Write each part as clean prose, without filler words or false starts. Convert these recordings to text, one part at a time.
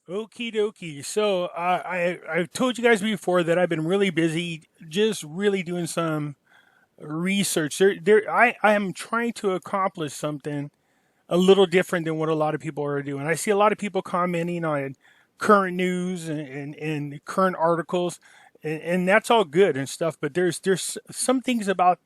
Okie dokie. So I've told you guys before that I've been really busy, just really doing some research. I am trying to accomplish something a little different than what a lot of people are doing. I see a lot of people commenting on current news and current articles, and that's all good and stuff. But there's some things about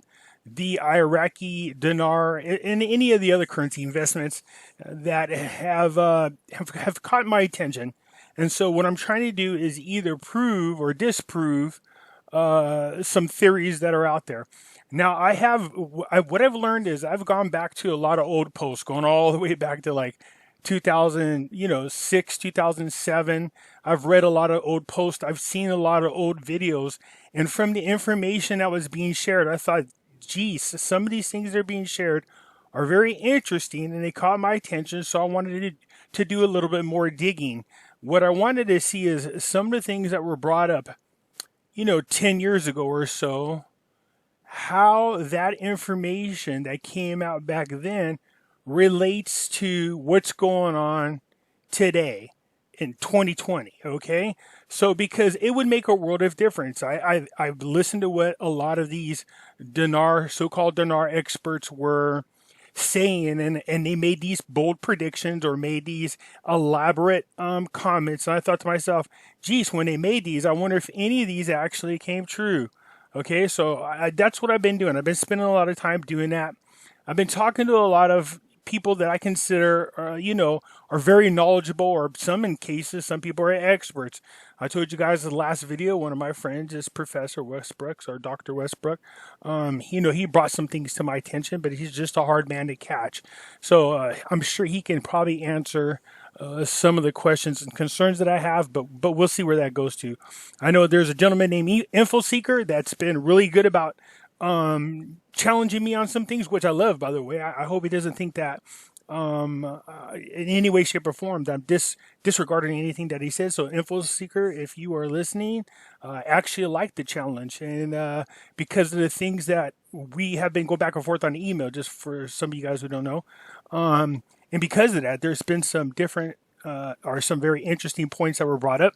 the Iraqi dinar and any of the other currency investments that have caught my attention. And so what I'm trying to do is either prove or disprove some theories that are out there. Now, what I've learned is I've gone back to a lot of old posts, going all the way back to like 2000, 6, 2007. I've read a lot of old posts. I've seen a lot of old videos. And from the information that was being shared, I thought, geez, some of these things that are being shared are very interesting and they caught my attention. So I wanted to do a little bit more digging. What I wanted to see is some of the things that were brought up, 10 years ago or so, how that information that came out back then relates to what's going on today in 2020. Okay. So, because it would make a world of difference. I've listened to what a lot of these so-called dinar experts were saying, and they made these bold predictions or made these elaborate comments. And I thought to myself, geez, when they made these, I wonder if any of these actually came true. Okay, so that's what I've been doing. I've been spending a lot of time doing that. I've been talking to a lot of people that I consider, are very knowledgeable, or some in cases, some people are experts. I told you guys in the last video, one of my friends is Professor Westbrook or Dr. Westbrook. He brought some things to my attention, but he's just a hard man to catch. So I'm sure he can probably answer some of the questions and concerns that I have, but we'll see where that goes to. I know there's a gentleman named InfoSeeker that's been really good about challenging me on some things, which I love, by the way. I hope he doesn't think that in any way, shape, or form that I'm disregarding anything that he says. So, Info Seeker, if you are listening, actually like the challenge, and because of the things that we have been going back and forth on email, just for some of you guys who don't know, and because of that, there's been some different or some very interesting points that were brought up.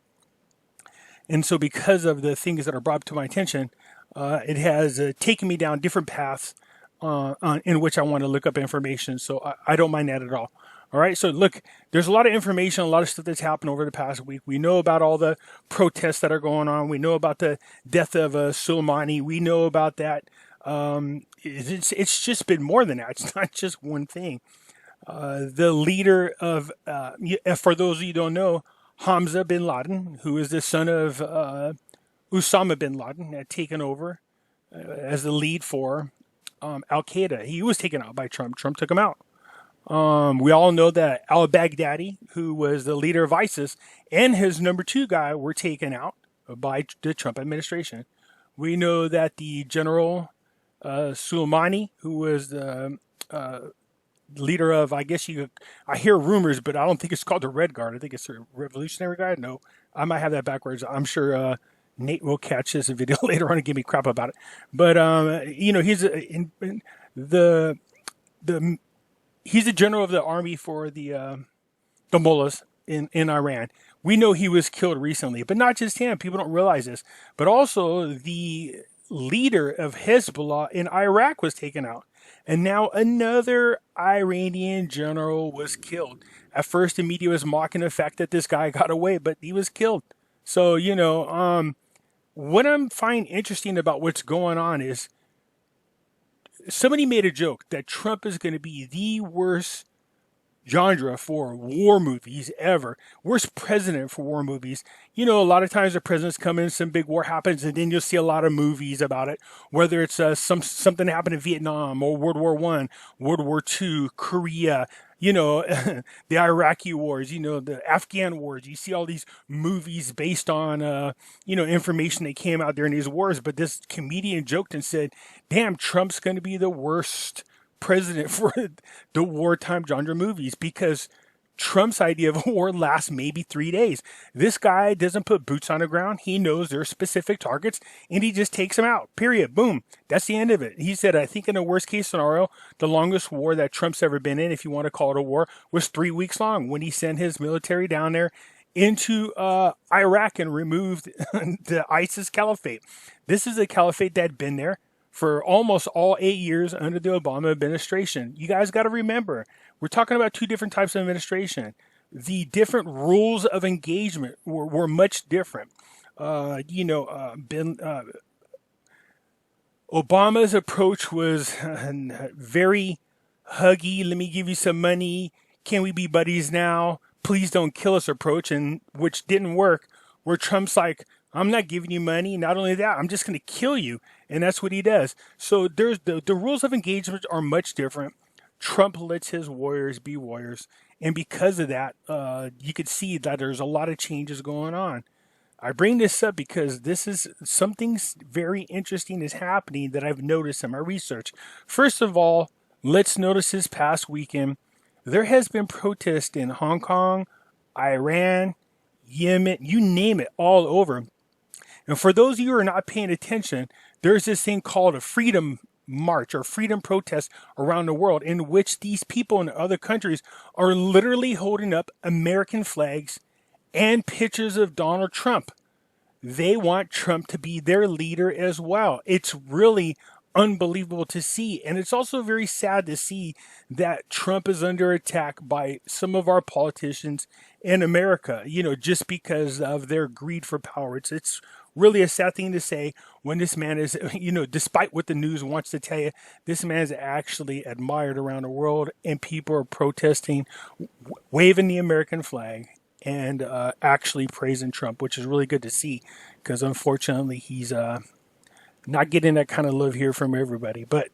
And so, because of the things that are brought to my attention, it has taken me down different paths in which I want to look up information. So I don't mind that at all. All right. So look, there's a lot of information, a lot of stuff that's happened over the past week. We know about all the protests that are going on. We know about the death of Soleimani. We know about that. It's just been more than that. It's not just one thing. The leader of, for those of you who don't know, Hamza bin Laden, who is the son of Osama bin Laden, had taken over as the lead for Al Qaeda. He was taken out by Trump. Trump took him out. We all know that al Baghdadi, who was the leader of ISIS, and his number two guy were taken out by the Trump administration. We know that the General Soleimani, who was the leader of, I hear rumors, but I don't think it's called the Red Guard. I think it's the Revolutionary Guard. No, I might have that backwards. I'm sure Nate will catch this video later on and give me crap about it. But he's the he's the general of the army for the mullahs in Iran. We know he was killed recently, but not just him. People don't realize this, but also the leader of Hezbollah in Iraq was taken out. And now another Iranian general was killed. At first, the media was mocking the fact that this guy got away, but he was killed. So, what I'm finding interesting about what's going on is somebody made a joke that Trump is going to be the worst genre for war movies ever. Worst president for war movies. A lot of times the presidents come in, some big war happens, and then you'll see a lot of movies about it. Whether it's something happened in Vietnam or World War One, World War Two, Korea, the Iraqi wars, the Afghan wars. You see all these movies based on, information that came out during these wars. But this comedian joked and said, damn, Trump's going to be the worst president for the wartime genre movies because Trump's idea of a war lasts maybe 3 days. This guy doesn't put boots on the ground. He knows there are specific targets and he just takes them out. Period. Boom. That's the end of it. He said, I think in the worst case scenario, the longest war that Trump's ever been in, if you want to call it a war, was 3 weeks long when he sent his military down there into Iraq and removed the ISIS caliphate. This is a caliphate that had been there for almost all 8 years under the Obama administration. You guys got to remember, we're talking about two different types of administration. The different rules of engagement were much different. Obama's approach was very huggy. Let me give you some money. Can we be buddies now? Please don't kill us approach, and which didn't work. Where Trump's like, I'm not giving you money. Not only that, I'm just going to kill you. And that's what he does. So there's the rules of engagement are much different. Trump lets his warriors be warriors. And because of that, you could see that there's a lot of changes going on. I bring this up because this is something very interesting is happening that I've noticed in my research. First of all, let's notice this past weekend, there has been protests in Hong Kong, Iran, Yemen, you name it, all over. And for those of you who are not paying attention, there's this thing called a freedom march or freedom protest around the world in which these people in other countries are literally holding up American flags and pictures of Donald Trump. They want Trump to be their leader as well. It's really unbelievable to see. And it's also very sad to see that Trump is under attack by some of our politicians in America, just because of their greed for power. It's really a sad thing to say when this man is, despite what the news wants to tell you, this man is actually admired around the world and people are protesting, waving the American flag and actually praising Trump, which is really good to see because unfortunately he's not getting that kind of love here from everybody. But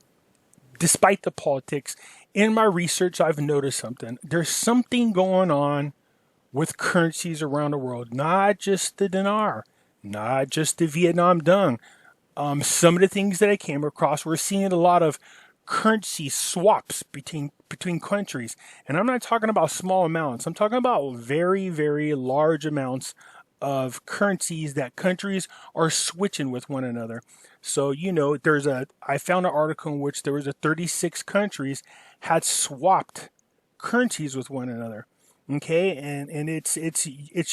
despite the politics, in my research, I've noticed something. There's something going on with currencies around the world, not just the dinar, not just the Vietnam dong. Some of the things that I came across, we're seeing a lot of currency swaps between countries. And I'm not talking about small amounts. I'm talking about very, very large amounts of currencies that countries are switching with one another. So, I found an article in which there was 36 countries had swapped currencies with one another. Okay, and it's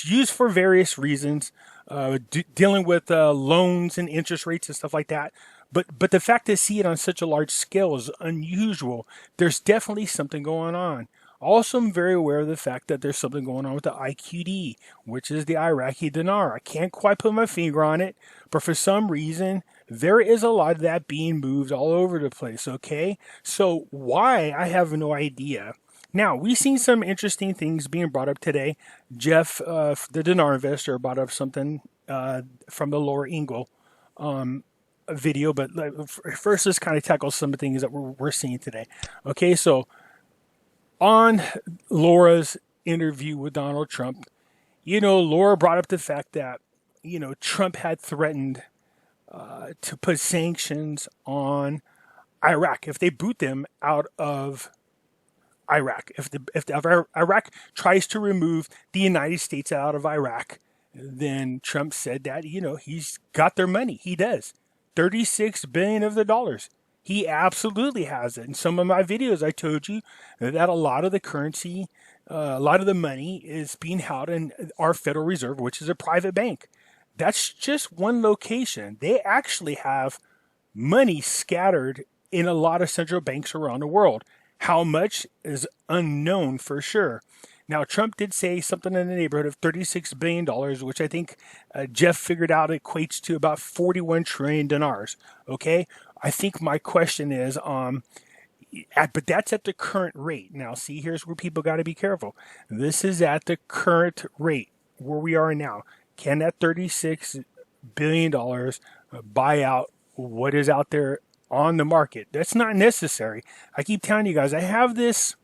used for various reasons, dealing with loans and interest rates and stuff like that. But the fact to see it on such a large scale is unusual. There's definitely something going on. Also, I'm very aware of the fact that there's something going on with the IQD, which is the Iraqi dinar. I can't quite put my finger on it, but for some reason, there is a lot of that being moved all over the place, okay? So why? I have no idea. Now, we've seen some interesting things being brought up today. Jeff, the dinar investor, brought up something from the Laura Ingle video, but first let's kind of tackle some of the things that we're seeing today. Okay, so on Laura's interview with Donald Trump, Laura brought up the fact that, Trump had threatened to put sanctions on Iraq if they boot them out of Iraq. If Iraq tries to remove the United States out of Iraq, then Trump said that, he's got their money. He does. 36 billion of the dollars. He absolutely has it. In some of my videos, I told you that a lot of the currency, a lot of the money is being held in our Federal Reserve, which is a private bank. That's just one location. They actually have money scattered in a lot of central banks around the world. How much is unknown for sure. Now, Trump did say something in the neighborhood of $36 billion, which I think Jeff figured out equates to about 41 trillion dinars. Okay? I think my question is, but that's at the current rate. Now, see, here's where people got to be careful. This is at the current rate, where we are now. Can that $36 billion buy out what is out there on the market? That's not necessary. I keep telling you guys, I have this,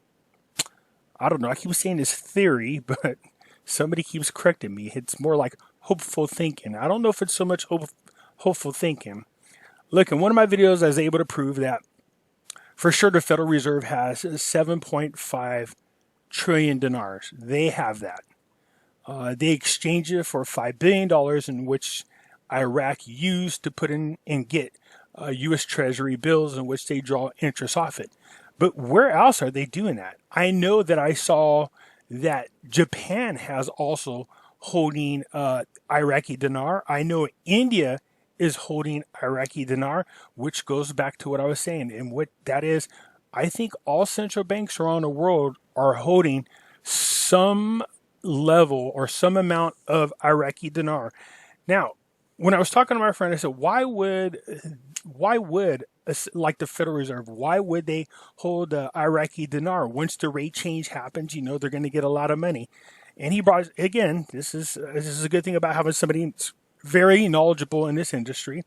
I don't know, I keep saying this theory, but somebody keeps correcting me. It's more like hopeful thinking. I don't know if it's so much hopeful thinking. Look, in one of my videos, I was able to prove that for sure the Federal Reserve has 7.5 trillion dinars. They have that. They exchanged it for $5 billion in which Iraq used to put in and get U.S. Treasury bills in which they draw interest off it. But where else are they doing that? I know that I saw that Japan has also holding Iraqi dinar. I know India is holding Iraqi dinar, which goes back to what I was saying. And what that is, I think all central banks around the world are holding some level or some amount of Iraqi dinar. Now, when I was talking to my friend, I said, why would like the Federal Reserve, why would they hold the Iraqi dinar? Once the rate change happens, they're going to get a lot of money. And he brought, again, this is a good thing about having somebody that's very knowledgeable in this industry.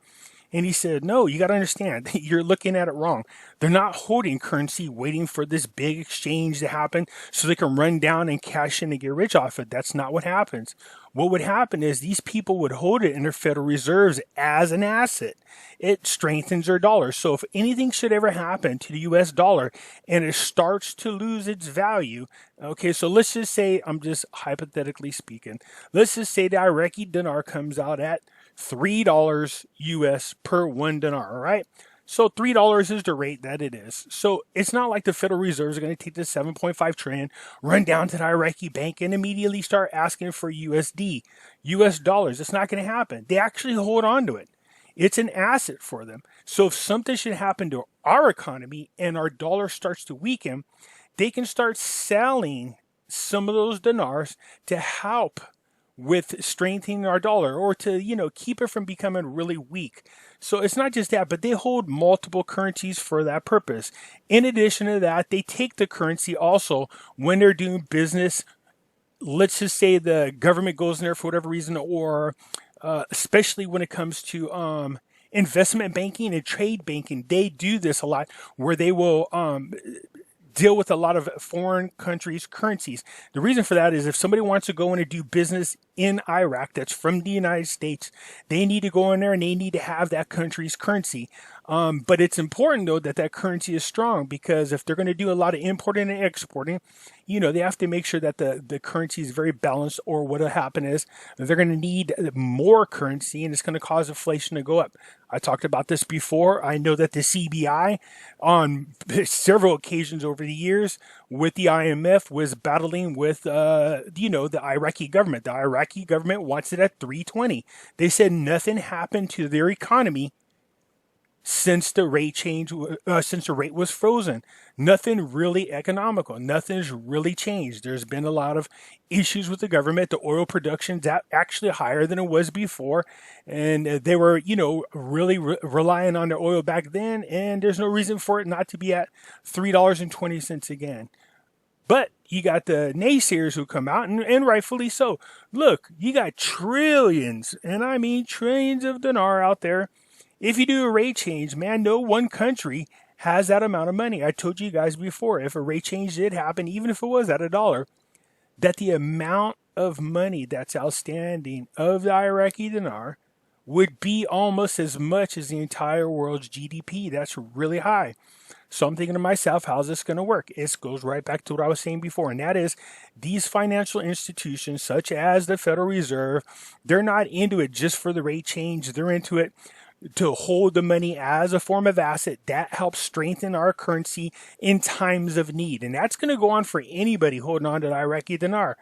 And he said, no, you got to understand, you're looking at it wrong. They're not holding currency waiting for this big exchange to happen so they can run down and cash in and get rich off it. That's not what happens. What would happen is these people would hold it in their Federal Reserves as an asset. It strengthens their dollar. So if anything should ever happen to the US dollar and it starts to lose its value, okay, so let's just say, I'm just hypothetically speaking, let's just say the Iraqi dinar comes out at $3 US per one dinar, all right? So $3 is the rate that it is. So it's not like the Federal Reserve is going to take this 7.5 trillion, run down to the Iraqi bank and immediately start asking for USD, US dollars. It's not going to happen. They actually hold on to it. It's an asset for them. So if something should happen to our economy and our dollar starts to weaken, they can start selling some of those dinars to help with strengthening our dollar or to, keep it from becoming really weak. So it's not just that, but they hold multiple currencies for that purpose. In addition to that, they take the currency also when they're doing business. Let's just say the government goes in there for whatever reason, or especially when it comes to investment banking and trade banking, they do this a lot where they will deal with a lot of foreign countries' currencies. The reason for that is if somebody wants to go in and do business in Iraq that's from the United States, they need to go in there and they need to have that country's currency. But it's important, though, that that currency is strong, because if they're going to do a lot of importing and exporting, they have to make sure that the currency is very balanced, or what'll happen is they're going to need more currency and it's going to cause inflation to go up. I talked about this before. I know that the CBI on several occasions over the years with the IMF was battling with, the Iraqi government. The Iraqi government wants it at 320. They said nothing happened to their economy since the rate change, since the rate was frozen. Nothing really economical. Nothing's really changed. There's been a lot of issues with the government. The oil production's actually higher than it was before. And they were, really relying on their oil back then. And there's no reason for it not to be at $3.20 again. But you got the naysayers who come out, and rightfully so. Look, you got trillions, and I mean trillions of dinar out there. If you do a rate change, man, no one country has that amount of money. I told you guys before, if a rate change did happen, even if it was at $1, that the amount of money that's outstanding of the Iraqi dinar would be almost as much as the entire world's GDP. That's really high. So I'm thinking to myself, how's this going to work? It goes right back to what I was saying before, and that is these financial institutions, such as the Federal Reserve, they're not into it just for the rate change. They're into it to hold the money as a form of asset that helps strengthen our currency in times of need. And that's going to go on for anybody holding on to the Iraqi dinar.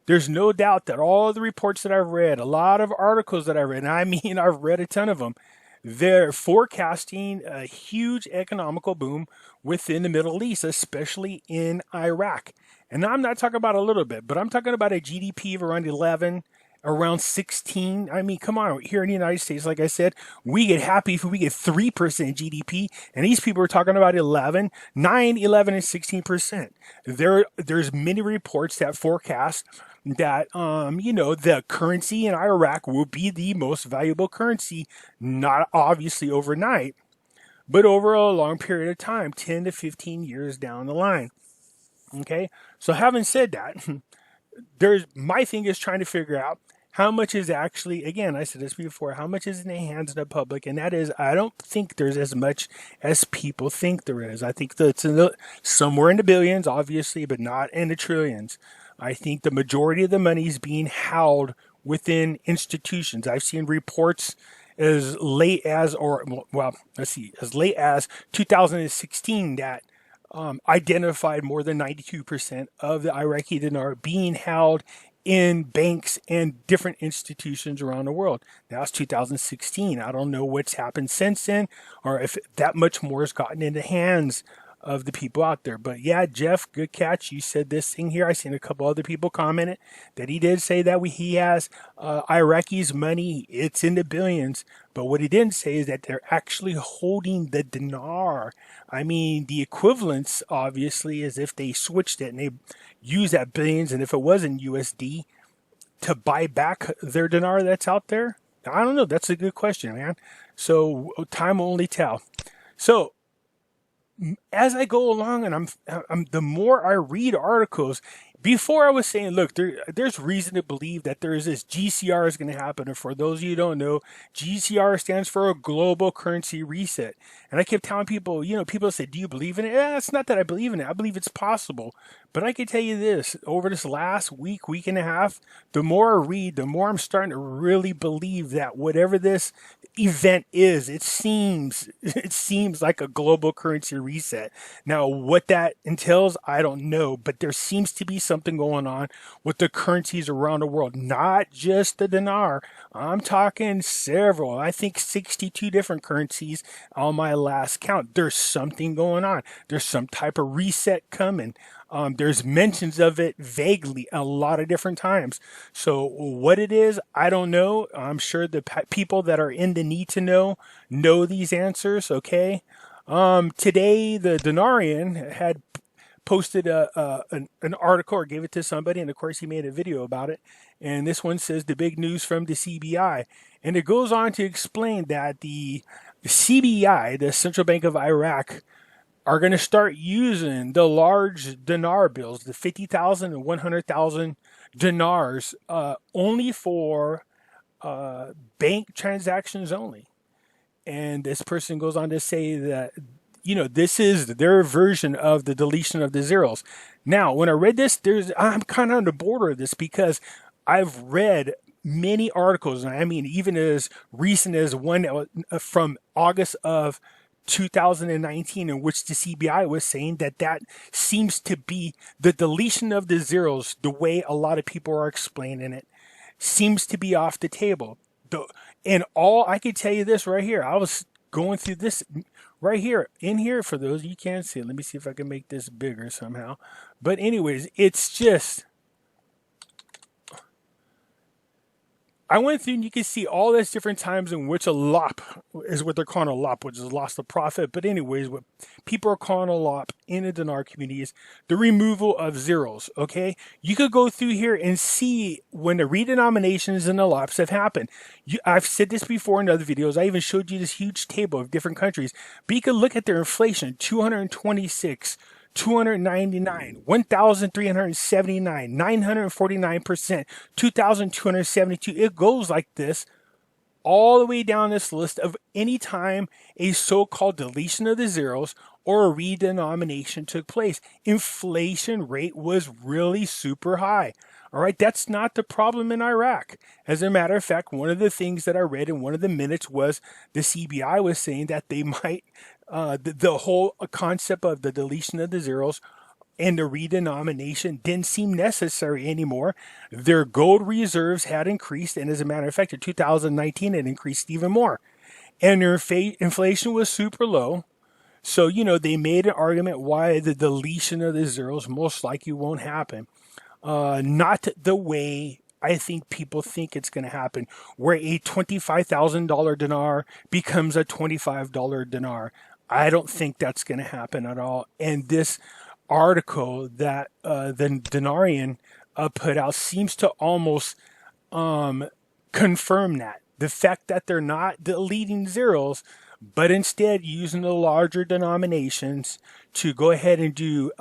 There's no doubt that all the reports that I've read, a lot of articles that I've read, and I mean, I've read a ton of them, they're forecasting a huge economical boom within the Middle East, especially in Iraq. And I'm not talking about a little bit, but I'm talking about a GDP of around 11, around 16. I mean, come on, here in the United States, like I said, we get happy if we get 3% GDP, and these people are talking about 11, 9, 11, and 16%. There's many reports that forecast that, the currency in Iraq will be the most valuable currency, not obviously overnight, but over a long period of time, 10 to 15 years down the line. Okay, so having said that, my thing is trying to figure out how much is actually, again, I said this before, how much is in the hands of the public? And that is, I don't think there's as much as people think there is. I think that it's somewhere in the billions, obviously, but not in the trillions. I think the majority of the money is being held within institutions. I've seen reports as late as, as late as 2016 that identified more than 92% of the Iraqi dinar being held in banks and different institutions around the world. Now it's 2016. I don't know what's happened since then, or if that much more has gotten in the hands of the people out there. But yeah, Jeff, good catch. You said this thing here. I seen a couple other people commented that he did say that he has Iraqis' money. It's in the billions. But what he didn't say is that they're actually holding the dinar. I mean, the equivalence obviously is if they switched it and they used that billions, and if it wasn't USD to buy back their dinar that's out there. I don't know. That's a good question, man. So time will only tell. So as I go along, and I'm the more I read articles, before I was saying, look, there's reason to believe that there is this GCR is going to happen. And for those of you who don't know, GCR stands for a global currency reset. And I kept telling people, people say, do you believe in it? Yeah, it's not that I believe in it. I believe it's possible. But I can tell you this, over this last week and a half, the more I read, the more I'm starting to really believe that whatever this event is, it seems like a global currency reset. Now, what that entails, I don't know, but there seems to be something going on with the currencies around the world, not just the dinar. I'm talking several, I think 62 different currencies on my last count. There's something going on. There's some type of reset coming. There's mentions of it vaguely a lot of different times. So what it is, I don't know. I'm sure the people that are in the need to know these answers. Okay. Today the Denarian had posted an article or gave it to somebody, and of course he made a video about it. And this one says the big news from the CBI, and it goes on to explain that the CBI, the Central Bank of Iraq, are going to start using the large dinar bills, the 50,000 and 100,000 dinars, only for bank transactions only. And this person goes on to say that, this is their version of the deletion of the zeros. Now, when I read this, I'm kind of on the border of this because I've read many articles, and I mean, even as recent as one from August of 2019, in which the CBI was saying that seems to be the deletion of the zeros, the way a lot of people are explaining it, seems to be off the table. And all I can tell you this right here, I was going through this right here, in here, for those you can't see it. Let me see if I can make this bigger somehow. But anyways, it's just, I went through and you can see all these different times in which a LOP is what they're calling a LOP, which is loss of profit. But anyways, what people are calling a LOP in the dinar community is the removal of zeros, okay? You could go through here and see when the redenominations and the LOPs have happened. I've said this before in other videos. I even showed you this huge table of different countries. But you could look at their inflation, 226, 299, 1,379, 949%, 2,272. It goes like this all the way down this list of any time a so-called deletion of the zeros or a redenomination took place. Inflation rate was really super high. All right, that's not the problem in Iraq. As a matter of fact, one of the things that I read in one of the minutes was the CBI was saying that they might, the whole concept of the deletion of the zeros and the redenomination didn't seem necessary anymore. Their gold reserves had increased, and as a matter of fact, in 2019, it increased even more. And their inflation was super low. So, they made an argument why the deletion of the zeros most likely won't happen. Not the way I think people think it's going to happen, where a $25,000 dinar becomes a $25 dinar. I don't think that's going to happen at all. And this article that the Denarian put out seems to almost confirm that. The fact that they're not deleting zeros, but instead using the larger denominations to go ahead and do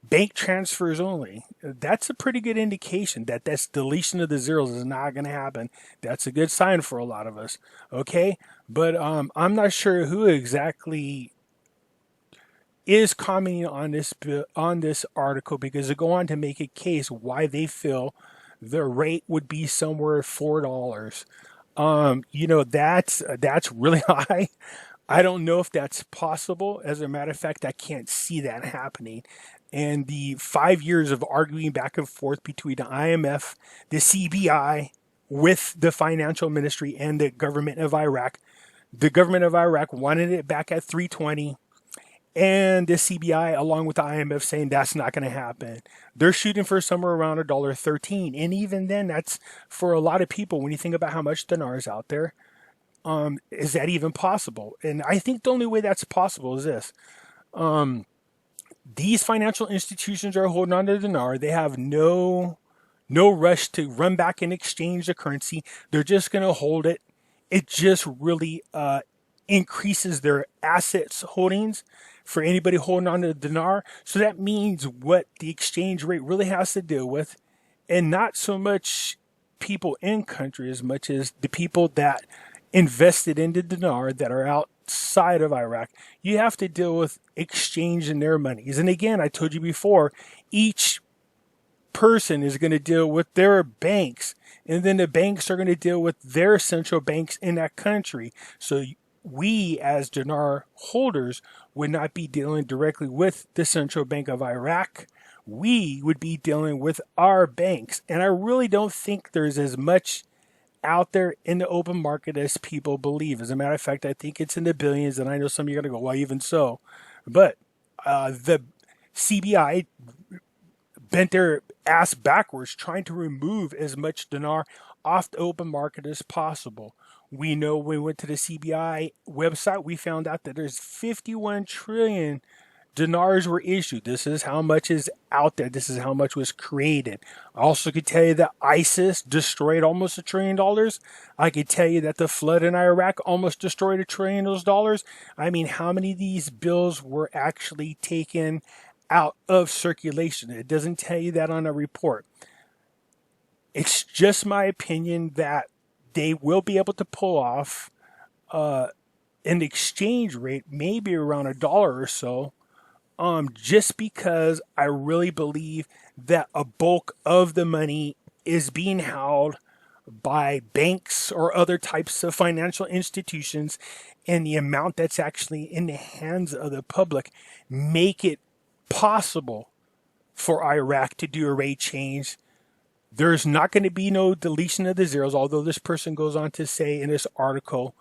bank transfers only. That's a pretty good indication that this deletion of the zeros is not going to happen. That's a good sign for a lot of us. Okay, but I'm not sure who exactly is commenting on this article, because they go on to make a case why they feel the rate would be somewhere $4. That's really high. I don't know if that's possible. As a matter of fact, I can't see that happening. and the 5 years of arguing back and forth between the IMF, the CBI, with the financial ministry and the government of Iraq. The government of Iraq wanted it back at 320, and the CBI, along with the IMF, saying that's not going to happen. They're shooting for somewhere around $1.13, and even then, that's for a lot of people. When you think about how much dinar is out there, is that even possible? And I think the only way that's possible is this: these financial institutions are holding on to the dinar. They have no rush to run back and exchange the currency. They're just going to hold it. It just really increases their assets holdings for anybody holding on to the dinar. So that means what the exchange rate really has to deal with, and not so much people in country as much as the people that invested in the dinar that are outside of Iraq. You have to deal with exchanging their monies. And again, I told you before, each person is going to deal with their banks, and then the banks are going to deal with their central banks in that country. So we, as dinar holders, would not be dealing directly with the central bank of Iraq. We would be dealing with our banks. And I really don't think there's as much out there in the open market as people believe. As a matter of fact, I think it's in the billions, and I know some of you are going to go, well, even so. But the CBI bent their ass backwards trying to remove as much dinar off the open market as possible. We know when we went to the CBI website, we found out that there's 51 trillion dinars were issued. This is how much is out there. This is how much was created. I also could tell you that ISIS destroyed almost $1 trillion. I could tell you that the flood in Iraq almost destroyed $1 trillion of those dollars. I mean, how many of these bills were actually taken out of circulation? It doesn't tell you that on a report. It's just my opinion that they will be able to pull off an exchange rate maybe around $1 or so, just because I really believe that a bulk of the money is being held by banks or other types of financial institutions, and the amount that's actually in the hands of the public make it possible for Iraq to do a rate change. There's not going to be no deletion of the zeros, although this person goes on to say in this article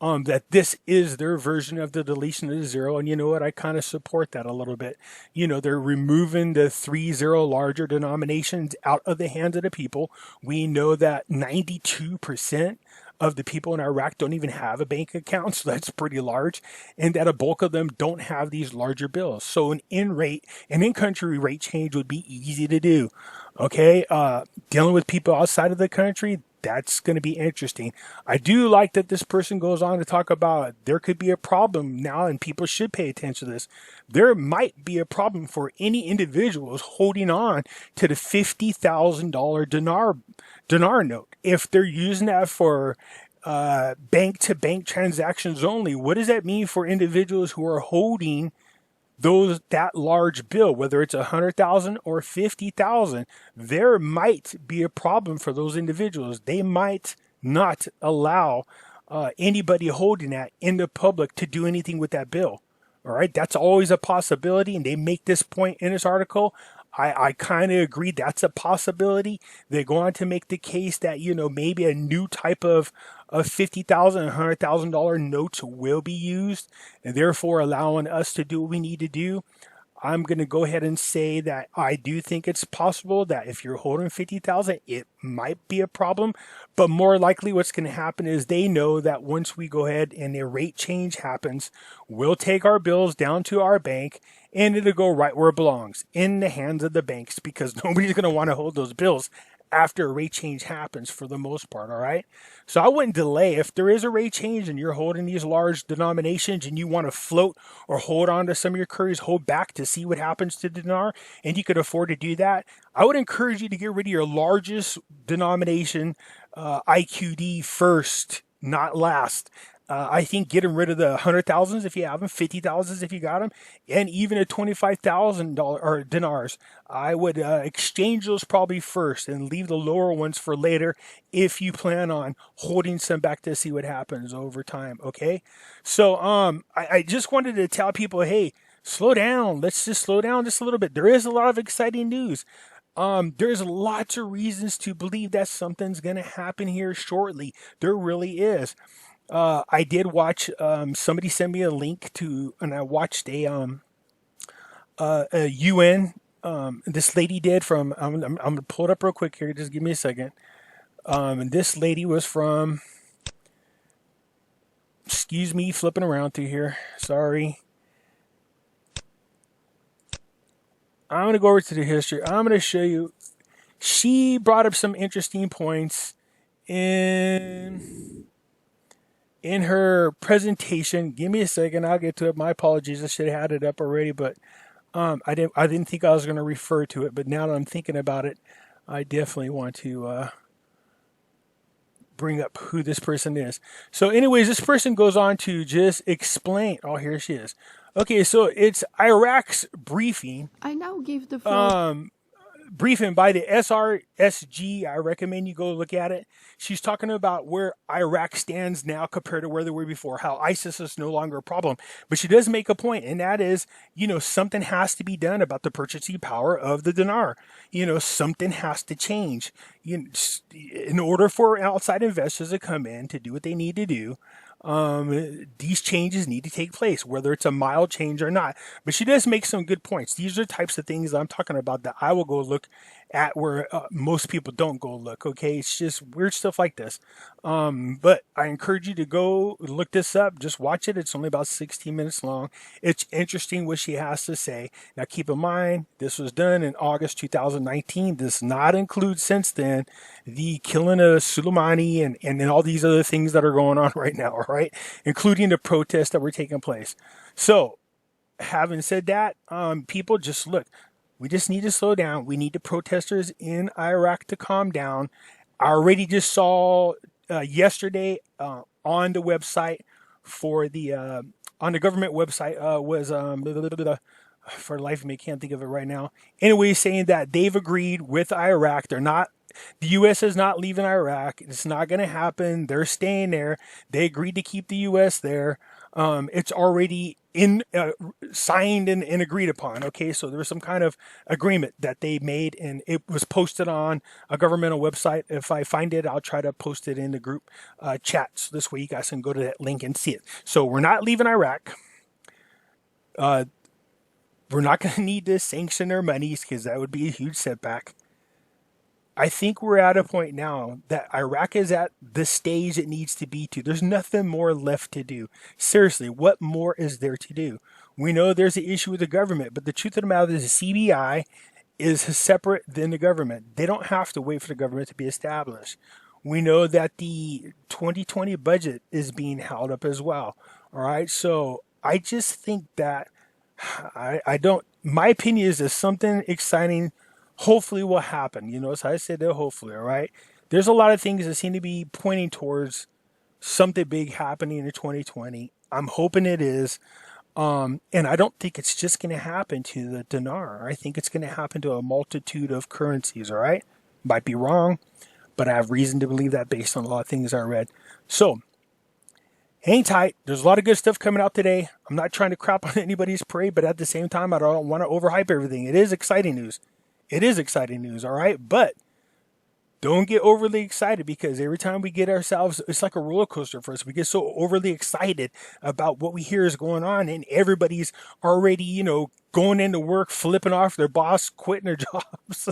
that this is their version of the deletion of the zero. And you know what? I kind of support that a little bit. You know, they're removing the 30 larger denominations out of the hands of the people. We know that 92% of the people in Iraq don't even have a bank account, so that's pretty large, and that a bulk of them don't have these larger bills. So an in-country rate change would be easy to do. Okay, dealing with people outside of the country, that's going to be interesting. I do like that this person goes on to talk about there could be a problem now, and people should pay attention to this. There might be a problem for any individuals holding on to the $50,000 dinar note. If they're using that for bank-to-bank transactions only, what does that mean for individuals who are holding that large bill, whether it's 100,000 or 50,000? There might be a problem for those individuals. They might not allow anybody holding that in the public to do anything with that bill. All right, that's always a possibility, and they make this point in this article. I kind of agree that's a possibility. They go on to make the case that, you know, maybe a new type of $50,000 and $100,000 notes will be used, and therefore allowing us to do what we need to do. I'm going to go ahead and say that I do think it's possible that if you're holding 50,000, it might be a problem. But more likely what's going to happen is they know that once we go ahead and a rate change happens, we'll take our bills down to our bank and it'll go right where it belongs, in the hands of the banks, because nobody's going to want to hold those bills after a rate change happens for the most part, all right? So I wouldn't delay. If there is a rate change and you're holding these large denominations and you want to float or hold on to some of your currencies, hold back to see what happens to the dinar, and you could afford to do that, I would encourage you to get rid of your largest denomination, IQD, first, not last. I think getting rid of the 100,000s if you have them, 50,000s if you got them, and even at $25,000 or dinars, I would exchange those probably first and leave the lower ones for later if you plan on holding some back to see what happens over time. Okay, so I just wanted to tell people, hey, slow down. Let's just slow down just a little bit. There is a lot of exciting news. There's lots of reasons to believe that something's going to happen here shortly. There really is. I did watch. Somebody sent me a link to, and I watched a UN. This lady did from. I'm gonna pull it up real quick here. Just give me a second. And this lady was from. Excuse me, flipping around through here. Sorry. I'm gonna go over to the history. I'm gonna show you. She brought up some interesting points in her presentation. Give me a second. I'll get to it. My apologies. I should have had it up already, but I didn't think I was going to refer to it. But now that I'm thinking about it, I definitely want to bring up who this person is. So, anyways, this person goes on to just explain. Oh, here she is. Okay, so it's Iraq's briefing. I now give the floor. Briefing by the SRSG. I recommend you go look at it. She's talking about where Iraq stands now compared to where they were before, how ISIS is no longer a problem. But she does make a point, and that is, something has to be done about the purchasing power of the dinar. Something has to change. In order for outside investors to come in to do what they need to do, these changes need to take place, whether it's a mild change or not. But she does make some good points. These are the types of things I'm talking about that I will go look at where most people don't go look. Okay, it's just weird stuff like this. But I encourage you to go look this up. Just watch it. It's only about 16 minutes long. It's interesting what she has to say. Now, keep in mind, this was done in August 2019. Does not include since then the killing of Soleimani and all these other things that are going on right now, all right? Including the protests that were taking place. So, having said that, people just look. We just need to slow down. We need the protesters in Iraq to calm down. I already just saw yesterday on the website for the on the government website was for the life of me, can't think of it right now. Anyway, saying that they've agreed with Iraq. They're not. The U.S. is not leaving Iraq. It's not going to happen. They're staying there. They agreed to keep the U.S. there. It's already signed and agreed upon. Okay, so there was some kind of agreement that they made, and it was posted on a governmental website. If I find it, I'll try to post it in the group chats this week. I can go to that link and see it. So we're not leaving Iraq. We're not going to need to sanction their monies because that would be a huge setback. I think we're at a point now that Iraq is at the stage it needs to be to. There's nothing more left to do. Seriously, what more is there to do? We know there's an issue with the government, but the truth of the matter is the CBI is separate than the government. They don't have to wait for the government to be established. We know that the 2020 budget is being held up as well. All right, so I just think that my opinion is that something exciting hopefully will happen. So I said that hopefully, all right? There's a lot of things that seem to be pointing towards something big happening in 2020. I'm hoping it is. And I don't think it's just going to happen to the dinar. I think it's going to happen to a multitude of currencies, all right? Might be wrong, but I have reason to believe that based on a lot of things I read. So, hang tight. There's a lot of good stuff coming out today. I'm not trying to crap on anybody's parade, but at the same time, I don't want to overhype everything. It is exciting news. It is exciting news, all right? But don't get overly excited because every time we get ourselves, it's like a roller coaster for us. We get so overly excited about what we hear is going on, and everybody's already, going into work, flipping off their boss, quitting their jobs.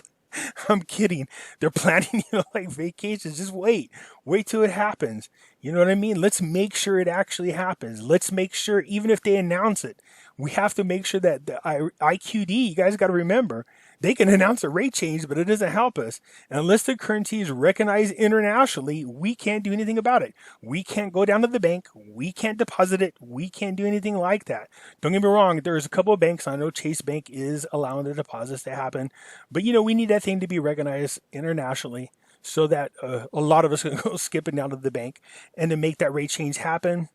I'm kidding. They're planning, like vacations. Just wait till it happens. You know what I mean? Let's make sure it actually happens. Let's make sure, even if they announce it, we have to make sure that the IQD, you guys got to remember, they can announce a rate change, but it doesn't help us. Unless the currency is recognized internationally, we can't do anything about it. We can't go down to the bank. We can't deposit it. We can't do anything like that. Don't get me wrong. There's a couple of banks. I know Chase Bank is allowing the deposits to happen. But, we need that thing to be recognized internationally so that a lot of us can go skipping down to the bank and to make that rate change happen.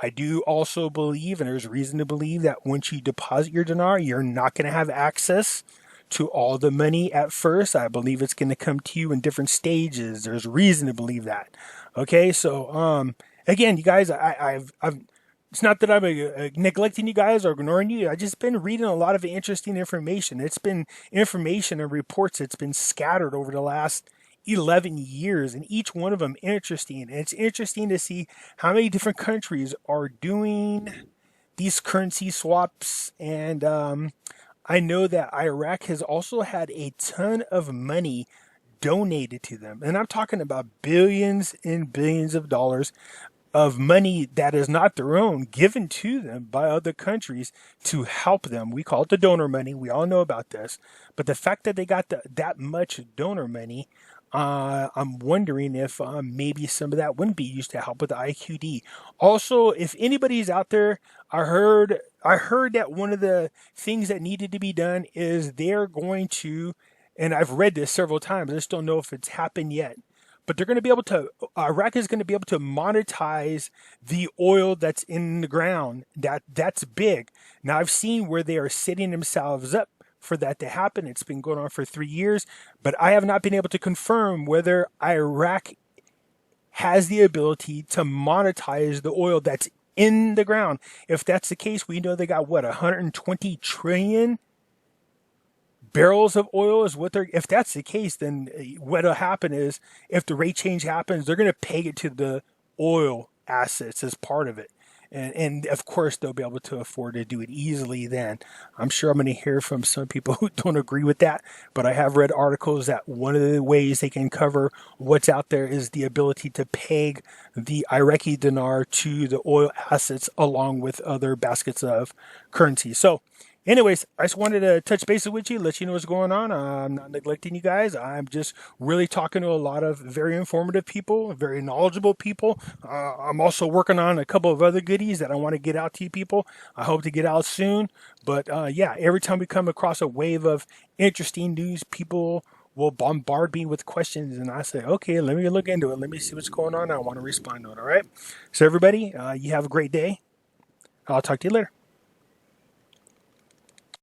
I do also believe, and there's reason to believe, that once you deposit your dinar, you're not going to have access to all the money at first. I believe it's going to come to you in different stages. There's reason to believe that. Okay, so again, you guys, I've it's not that I'm neglecting you guys or ignoring you. I just been reading a lot of interesting information. It's been information and reports that's been scattered over the last 11 years, and each one of them interesting. And it's interesting to see how many different countries are doing these currency swaps. And I know that Iraq has also had a ton of money donated to them. And I'm talking about billions and billions of dollars of money that is not their own given to them by other countries to help them. We call it the donor money. We all know about this. But the fact that they got that much donor money, I'm wondering if maybe some of that wouldn't be used to help with the IQD. Also, if anybody's out there, I heard that one of the things that needed to be done is they're going to, and I've read this several times. I just don't know if it's happened yet, but they're going to be able to, Iraq is going to be able to monetize the oil that's in the ground. That's big. Now I've seen where they are setting themselves up for that to happen. It's been going on for 3 years, but I have not been able to confirm whether Iraq has the ability to monetize the oil that's in the ground. If that's the case, we know they got what, 120 trillion barrels of oil is what they're, if that's the case, then what'll happen is if the rate change happens, they're going to peg it to the oil assets as part of it. And of course they'll be able to afford to do it easily then. I'm sure I'm going to hear from some people who don't agree with that, but I have read articles that one of the ways they can cover what's out there is the ability to peg the Iraqi dinar to the oil assets along with other baskets of currency. So anyways, I just wanted to touch base with you, let you know what's going on. I'm not neglecting you guys. I'm just really talking to a lot of very informative people, very knowledgeable people. I'm also working on a couple of other goodies that I want to get out to you people. I hope to get out soon. But yeah, every time we come across a wave of interesting news, people will bombard me with questions, and I say, okay, let me look into it. Let me see what's going on. I want to respond to it. All right. So everybody, you have a great day. I'll talk to you later.